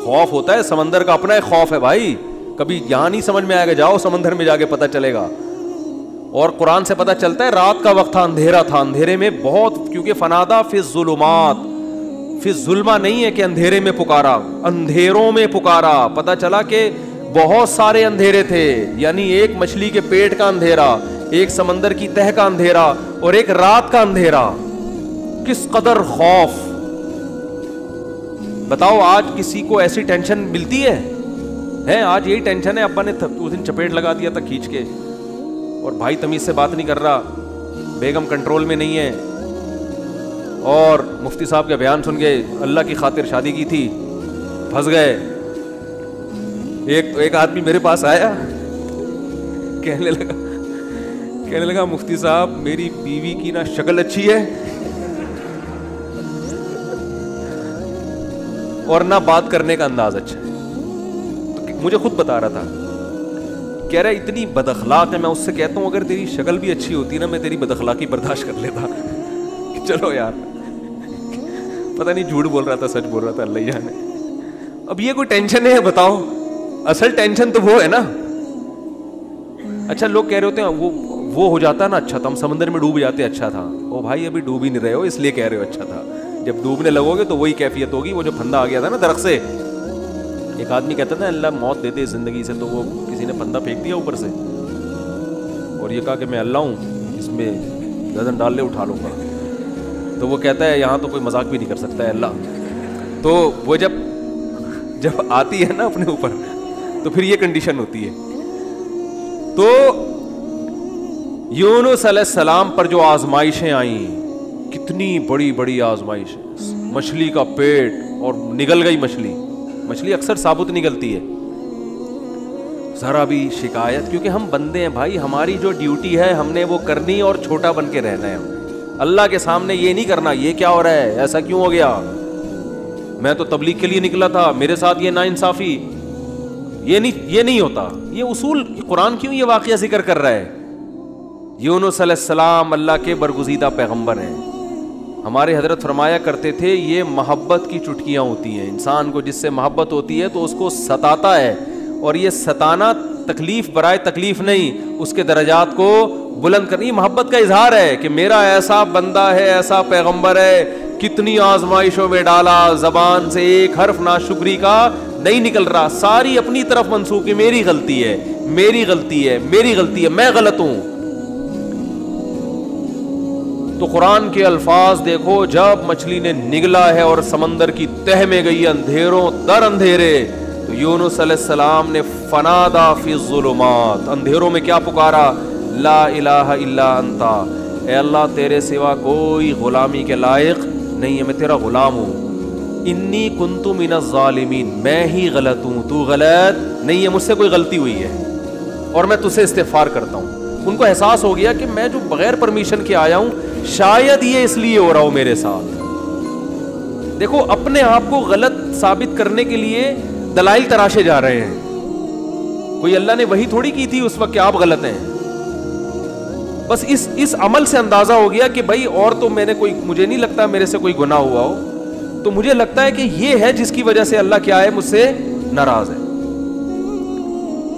خوف ہوتا ہے, سمندر کا اپنا ایک خوف ہے بھائی, کبھی یہاں نہیں سمجھ میں آئے گا, جاؤ سمندر میں جا کے پتہ چلے گا. اور قرآن سے پتہ چلتا ہے رات کا وقت تھا, اندھیرا تھا, اندھیرے میں بہت, کیونکہ فنادا فی الظلمات, فی الظلمہ نہیں ہے کہ اندھیرے میں پکارا, اندھیروں میں پکارا. پتہ چلا کہ بہت سارے اندھیرے تھے, یعنی ایک مچھلی کے پیٹ کا اندھیرا, ایک سمندر کی تہ کا اندھیرا, اور ایک رات کا اندھیرا. کس قدر خوف. بتاؤ آج کسی کو ایسی ٹینشن ملتی ہے؟ آج یہی ٹینشن ہے. ابا نے اس دن چپیٹ لگا دیا تھا کھینچ کے, اور بھائی تمیز سے بات نہیں کر رہا, بیگم کنٹرول میں نہیں ہے, اور مفتی صاحب کا بیان سن کے اللہ کی خاطر شادی کی تھی, پھنس گئے. ایک آدمی میرے پاس آیا, کہنے لگا مفتی صاحب میری بیوی کی نا شکل اچھی ہے اور نہ بات کرنے کا انداز اچھا ہے. تو مجھے خود بتا رہا تھا, کہہ رہا اتنی بد اخلاق ہے. میں اس سے کہتا ہوں اگر تیری شکل بھی اچھی ہوتی نا, میں تیری بد اخلاقی برداشت کر لیتا. چلو یار, پتہ نہیں جھوٹ بول رہا تھا سچ بول رہا تھا, اللہ جانے. اب یہ کوئی ٹینشن ہے بتاؤ؟ اصل ٹینشن تو وہ ہے نا. اچھا لوگ کہہ رہے ہوتے ہیں وہ ہو جاتا نا اچھا تھا, ہم سمندر میں ڈوب جاتے اچھا تھا. او بھائی ابھی ڈوب ہی نہیں رہے ہو, اس لیے کہہ رہے ہو اچھا تھا. جب ڈوبنے لگو گے تو وہی کیفیت ہوگی. وہ جو پھندا آ گیا تھا نا درخت سے, ایک آدمی کہتا تھا اللہ موت دے دے زندگی سے, تو وہ کسی نے پھندا پھینک دیا اوپر سے اور یہ کہا کہ میں اللہ ہوں, اس میں گردن ڈال لے اٹھا لوں گا. تو وہ کہتا ہے یہاں تو کوئی مذاق بھی نہیں کر سکتا ہے اللہ. تو وہ جب آتی ہے نا اپنے اوپر, تو پھر یہ کنڈیشن ہوتی ہے. تو یونس علیہ السلام پر جو آزمائشیں آئیں, کتنی بڑی بڑی آزمائشیں, مچھلی کا پیٹ, اور نگل گئی مچھلی اکثر ثابت نگلتی ہے. ذرا بھی شکایت, کیونکہ ہم بندے ہیں بھائی, ہماری جو ڈیوٹی ہے ہم نے وہ کرنی اور چھوٹا بن کے رہنا ہے. اللہ کے سامنے یہ نہیں کرنا یہ کیا ہو رہا ہے, ایسا کیوں ہو گیا, میں تو تبلیغ کے لیے نکلا تھا, میرے ساتھ یہ ناانصافی. یہ نہیں ہوتا. یہ اصول قرآن کیوں یہ واقعہ ذکر کر رہا ہے؟ یونس علیہ السلام اللہ کے برگزیدہ پیغمبر ہیں. ہمارے حضرت فرمایا کرتے تھے یہ محبت کی چٹکیاں ہوتی ہیں. انسان کو جس سے محبت ہوتی ہے تو اس کو ستاتا ہے, اور یہ ستانا تکلیف برائے تکلیف نہیں, اس کے درجات کو بلند کرنی محبت کا اظہار ہے کہ میرا ایسا بندہ ہے, ایسا پیغمبر ہے, کتنی آزمائشوں میں ڈالا, زبان سے ایک حرف ناشکری کا نہیں نکل رہا, ساری اپنی طرف منسوخ کی, میری غلطی ہے, میری غلطی ہے, میری غلطی ہے, میں غلط ہوں. تو قرآن کے الفاظ دیکھو, جب مچھلی نے نگلا ہے اور سمندر کی تہ میں گئی اندھیروں در اندھیرے, تو یونس علیہ السلام نے فنادا فی الظلمات, اندھیروں میں کیا پکارا, لا الہ الا انتا, اے اللہ تیرے سوا کوئی غلامی کے لائق نہیں ہے, میں تیرا غلام ہوں. انی کنت من الظالمین, میں ہی غلط ہوں, تو غلط نہیں ہے, مجھ سے کوئی غلطی ہوئی ہے اور میں تجھ سے استغفار کرتا ہوں. ان کو احساس ہو گیا کہ میں جو بغیر پرمیشن کے آیا ہوں, شاید یہ اس لیے ہو رہا ہو میرے ساتھ. دیکھو اپنے آپ کو غلط ثابت کرنے کے لیے دلائل تراشے جا رہے ہیں. کوئی اللہ نے وہی تھوڑی کی تھی اس وقت کہ آپ غلط ہیں. بس اس عمل سے اندازہ ہو گیا کہ بھائی اور تو مجھے نہیں لگتا میرے سے کوئی گناہ ہوا ہو, تو مجھے لگتا ہے کہ یہ ہے جس کی وجہ سے اللہ کیا ہے, مجھ سے ناراض ہے.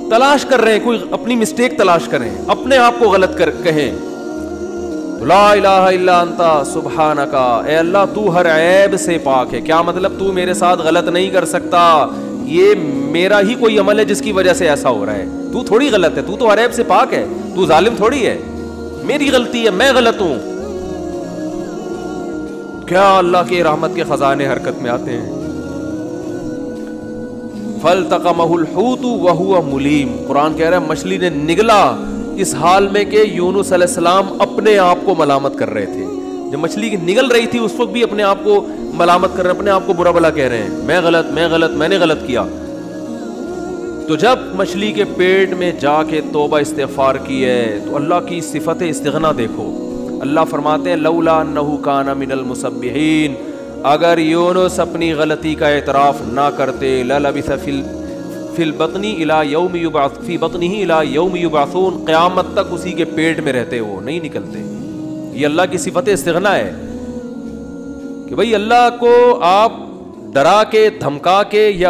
تلاش کر رہے ہیں, کوئی اپنی مسٹیک تلاش کریں, اپنے آپ کو غلط کہیں, لا الہ الا انتا سبحانک, اے اللہ تو ہر عیب سے پاک ہے. کیا مطلب, تو میرے ساتھ غلط نہیں کر سکتا, یہ میرا ہی کوئی عمل ہے جس کی وجہ سے ایسا ہو رہا ہے. تو تھوڑی غلط ہے, تو تو ہر عیب سے پاک ہے, تو ظالم تھوڑی ہے, میری غلطی ہے, میں غلط ہوں. کیا اللہ کے رحمت کے خزانے حرکت میں آتے ہیں. فَالْتَقَمَهُ الْحُوتُ وَهُوَ مُلِيمٌ, قرآن کہہ رہا ہے مچھلی نے نگلا اس حال میں کہ یونس علیہ السلام اپنے آپ کو ملامت کر رہے تھے. جب مچھلی نگل رہی تھی اس وقت بھی اپنے آپ کو ملامت کر رہے, اپنے آپ کو برا بھلا کہہ رہے ہیں, میں غلط, میں نے غلط کیا. تو جب مچھلی کے پیٹ میں جا کے توبہ استغفار کی ہے تو اللہ کی صفت استغنا دیکھو. اللہ فرماتے ہیں لولا انہ کان من المسبحین, اگر یونس اپنی غلطی کا اعتراف نہ کرتے, للبث فی البطن الی یوم یبعث فی بطنہ الی یوم یبعثون, قیامت تک اسی کے پیٹ میں رہتے, وہ نہیں نکلتے. یہ اللہ کی صفت استغنا ہے کہ بھئی اللہ کو آپ ڈرا کے دھمکا کے یا